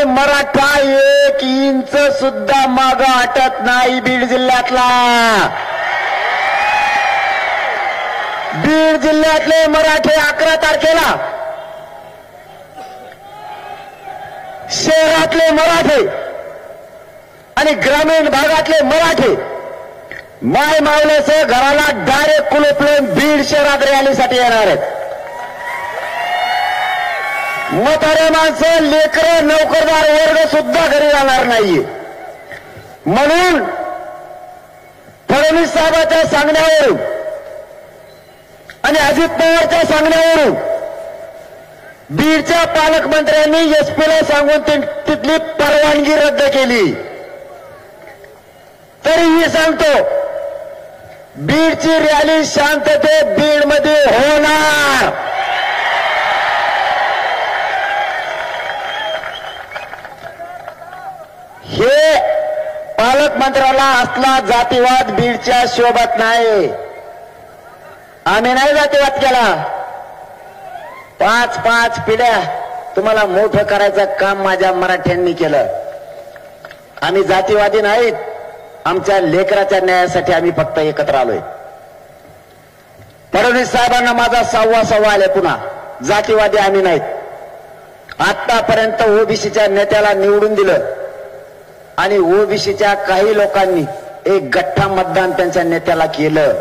Maratha 1 inch सुद्धा माग हटत नाही बीड जिल्ह्यातला. बीड जिल्ह्यातले मराठे 11 तारखेला शहरातले मराठे आणि ग्रामीण भागातले मराठे माय मावल्यासह घराला डायरेक्ट कुलूप लावून बीड शहरात रॅलीसाठी येणार आहेत. म्हातारे माणसं, लेकरं, नोकरदार वर्ग सुद्धा घरी जाणार नाहीये. म्हणून फडणवीस साहेबांच्या सांगण्यावरून आणि अजित पवारच्या सांगण्यावरून बीडच्या पालकमंत्र्यांनी एसपीला सांगून तिथली परवानगी रद्द केली. तरीही सांगतो, बीडची रॅली शांततेत बीडमध्ये होणार. हे पालकमंत्र्याला असला जातीवाद बीडच्या शोभत नाही. आम्ही नाही जातीवाद केला. 5 पिढ्या तुम्हाला मोठं करायचं काम माझ्या मराठ्यांनी केलं. आम्ही जातीवादी नाहीत. आमच्या लेकराच्या न्यायासाठी आम्ही फक्त एकत्र आलोय. फडणवीस साहेबांना माझा सव्वा आले. पुन्हा जातीवादी आम्ही नाहीत. आतापर्यंत ओबीसीच्या नेत्याला निवडून दिलं आणि ओबीसीच्या काही लोकांनी एक गठ्ठा मतदान त्यांच्या नेत्याला केलं.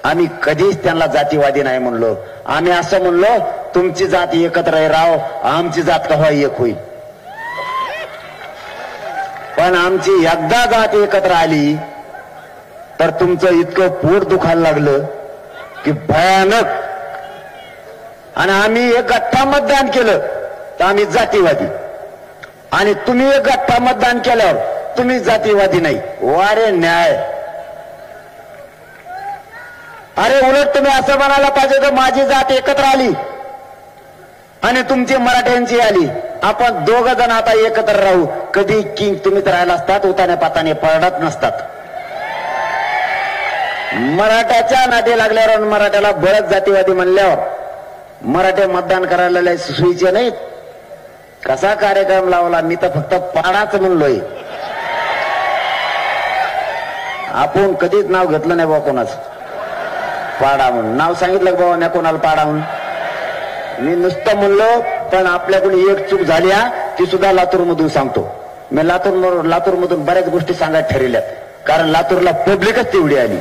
आम्ही कधीच त्यांना जातीवादी नाही म्हणलो. आम्ही असं म्हणलो, तुमची जात एकत्र राहो, आमची जात केव्हा एक होईल. पण आमची एकदा जात एकत्र आली तर तुमचं इतकं पोट दुखायला लागलं की भयानक. आणि आम्ही एक गठ्ठा मतदान केलं तर आम्ही जातीवादी, आणि तुम्ही एक गठ्ठा मतदान केल्यावर तुम्ही जातीवादी नाही. वारे न्याय. अरे उलट तुम्ही असं म्हणायला पाहिजे की माझी जात एकत्र आली आणि तुमची मराठ्यांची आली, आपण दोघ जण आता एकत्र राहू. कधी किंग तुम्ही तर राहिला असतात, उताने पाताने पडत नसतात. मराठ्याच्या नादी लागल्यावर मराठ्याला बळच जातीवादी म्हणल्यावर मराठे मतदान करायला सुईचे नाहीत. कसा कार्यक्रम लावला, मी तर फक्त पाडाच म्हणलोय. आपण कधीच नाव घेतलं नाही बाबा कोणाचं. पाडा म्हणून नाव सांगितलं बाबा नाही कोणाला पाडा म्हणून. मी नुसतं म्हणलो, पण आपल्याकडून एक चूक झाली ती सुद्धा लातूरमधून सांगतो. मी लातूरमधून बऱ्याच गोष्टी सांगायला ठरवल्यात, कारण लातूरला पब्लिकच तेवढी आली.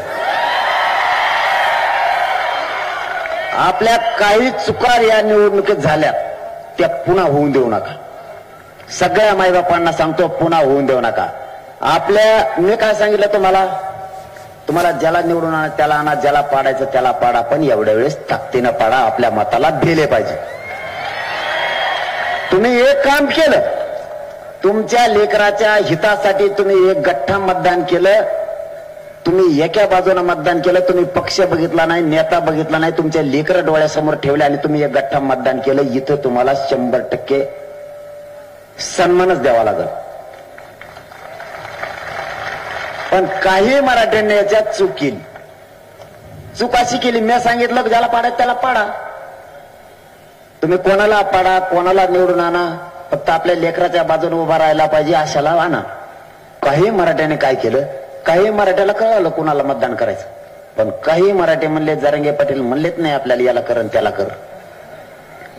आपल्या काही चुका या निवडणुकीत झाल्या त्या पुन्हा होऊन देऊ नका. सगळ्या माईबापांना सांगतो, पुन्हा होऊन देऊ नका. मी काय सांगितलं तुम्हाला ज्याला निवडून आणा त्याला आणा, ज्याला पाडायचं त्याला पाडा, पण एवढ्या वेळेस ताकदीनं पाडा. आपल्या मताला दिले पाहिजे. तुम्ही एक काम केलं, तुमच्या लेकराच्या हितासाठी तुम्ही एक गठ्ठा मतदान केलं. तुम्ही एका बाजूने मतदान केलं. तुम्ही पक्ष बघितला नाही, नेता बघितला नाही, तुमच्या लेकर डोळ्यासमोर ठेवले आणि तुम्ही एक गठ्ठा मतदान केलं. इथं तुम्हाला 100% सन्मानच द्यावा लागेल. पण काही मराठ्यांनी याच्यात चूक केली. चूक अशी केली, मी सांगितलं ज्याला पाडायचं त्याला पाडा. तुम्ही कोणाला पाडा, कोणाला निवडून आणा, फक्त आपल्या लेकराच्या बाजूने उभा राहायला पाहिजे अशाला आणा. काही मराठ्याने काय केलं, काही मराठ्याला कळलं कोणाला मतदान करायचं, पण काही मराठी म्हणले, जरांगे पाटील म्हणलेच नाही आपल्याला याला कर आणि त्याला कर.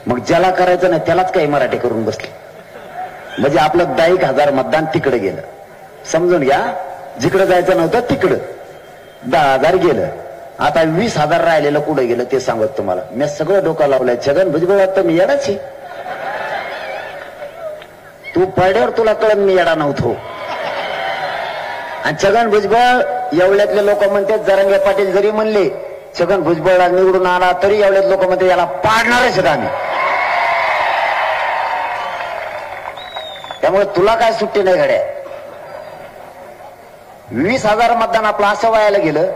मग ज्याला करायचं नाही त्यालाच काही मराठी करून बसले. म्हणजे आपलं 10,000 मतदान तिकडे गेलं. समजून घ्या, जिकडे जायचं नव्हतं तिकडं 10,000 गेलं. आता 20,000 राहिलेलं कुठे गेलं ते सांगत तुम्हाला. मी सगळं डोकं लावलंय. छगन भुजबळ वाटतं मी येडाच आहे. तू पडल्यावर तुला कळण मी येडा नव्हतो. आणि छगन भुजबळ एवढ्यातले लोक म्हणते, जरांगे पाटील जरी म्हणले छगन भुजबळला निवडून आला तरी एवढ्यात लोक म्हणते याला पाडणारच आम्ही. त्यामुळे तुला काय सुट्टी नाही घड्या. 20,000 मतदान आपलं असं व्हायला गेलं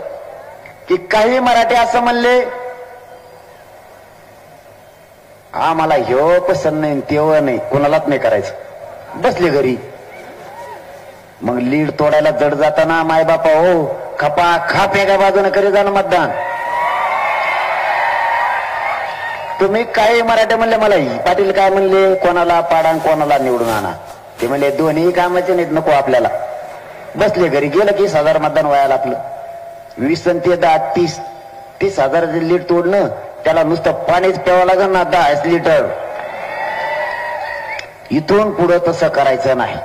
की काही मराठी असं म्हणले, आम्हाला ह्यो पसंत नाही तेव्हा नाही, कोणालाच नाही करायचं, बसले घरी. मग लीड तोडायला जड जाताना मायबापा हो खपा खाप एका बाजूने करी जाणं मतदान. तुम्ही काही मराठी म्हणले, मला पाटील काय म्हणले, कोणाला पाडा कोणाला निवडून आणा. ते म्हणले दोन्ही कामाचे नाहीत, नको आपल्याला. बसले घरी. गेलं 20,000 मतदान व्हायला आपलं. 20 आणि ते 10, 30,000 लीड तोडणं. त्याला नुसतं पाणीच प्यावं लागेल ना 10 लिटर. इथून पुढं तसं करायचं नाही.